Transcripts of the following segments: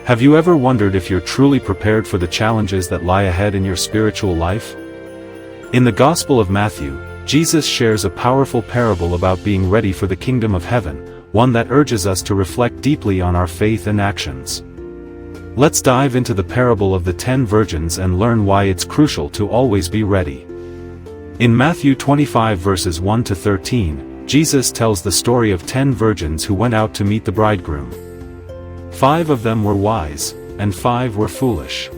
Have you ever wondered if you're truly prepared for the challenges that lie ahead in your spiritual life? In the Gospel of Matthew, Jesus shares a powerful parable about being ready for the kingdom of heaven, one that urges us to reflect deeply on our faith and actions. Let's dive into the parable of the 10 virgins and learn why it's crucial to always be ready. In Matthew 25 verses 1 to 13, Jesus tells the story of 10 virgins who went out to meet the bridegroom. 5 of them were wise, and 5 were foolish.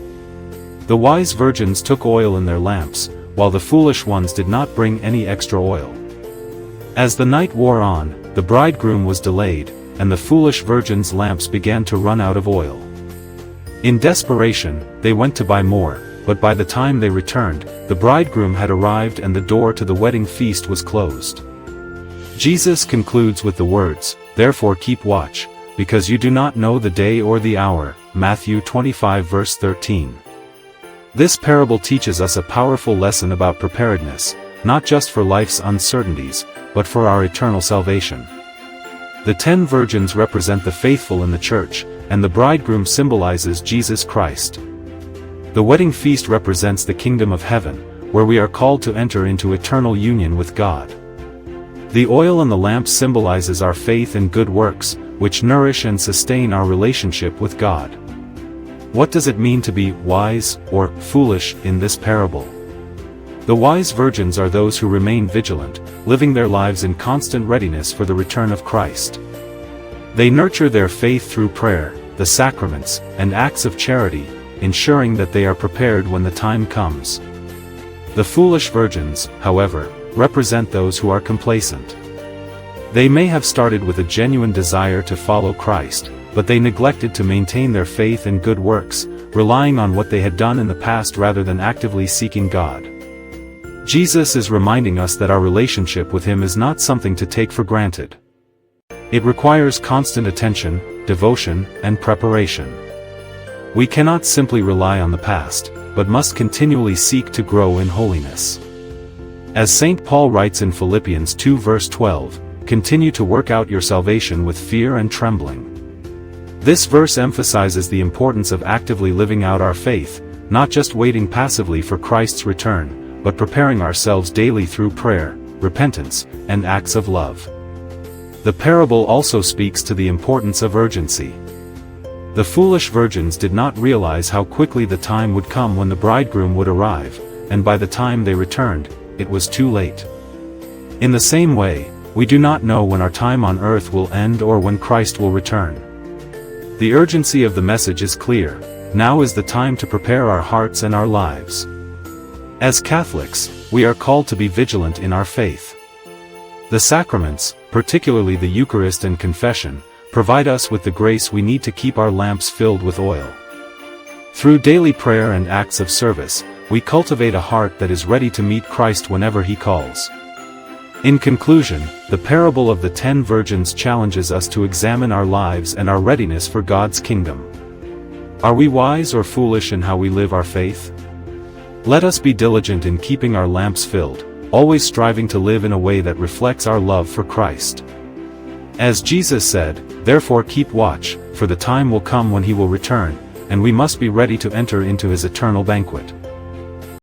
The wise virgins took oil in their lamps, while the foolish ones did not bring any extra oil. As the night wore on, the bridegroom was delayed, and the foolish virgins' lamps began to run out of oil. In desperation, they went to buy more, but by the time they returned, the bridegroom had arrived and the door to the wedding feast was closed. Jesus concludes with the words, "Therefore keep watch, because you do not know the day or the hour." Matthew 25 verse 13. This parable teaches us a powerful lesson about preparedness, not just for life's uncertainties, but for our eternal salvation. The 10 virgins represent the faithful in the church, and the bridegroom symbolizes Jesus Christ. The wedding feast represents the kingdom of heaven, where we are called to enter into eternal union with God. The oil and the lamp symbolizes our faith and good works, which nourish and sustain our relationship with God. What does it mean to be wise or foolish in this parable? The wise virgins are those who remain vigilant, living their lives in constant readiness for the return of Christ. They nurture their faith through prayer, the sacraments, and acts of charity, ensuring that they are prepared when the time comes. The foolish virgins, however, represent those who are complacent. They may have started with a genuine desire to follow Christ, but they neglected to maintain their faith and good works, relying on what they had done in the past rather than actively seeking God. Jesus is reminding us that our relationship with Him is not something to take for granted. It requires constant attention, devotion, and preparation. We cannot simply rely on the past, but must continually seek to grow in holiness. As St. Paul writes in Philippians 2 verse 12, "Continue to work out your salvation with fear and trembling." This verse emphasizes the importance of actively living out our faith, not just waiting passively for Christ's return, but preparing ourselves daily through prayer, repentance, and acts of love. The parable also speaks to the importance of urgency. The foolish virgins did not realize how quickly the time would come when the bridegroom would arrive, and by the time they returned, it was too late. In the same way, we do not know when our time on earth will end or when Christ will return. The urgency of the message is clear. Now is the time to prepare our hearts and our lives. As Catholics, we are called to be vigilant in our faith. The sacraments, particularly the Eucharist and confession, provide us with the grace we need to keep our lamps filled with oil. Through daily prayer and acts of service, we cultivate a heart that is ready to meet Christ whenever He calls. In conclusion, the parable of the 10 virgins challenges us to examine our lives and our readiness for God's kingdom. Are we wise or foolish in how we live our faith? Let us be diligent in keeping our lamps filled, always striving to live in a way that reflects our love for Christ. As Jesus said, "Therefore keep watch, for the time will come when He will return, and we must be ready to enter into His eternal banquet."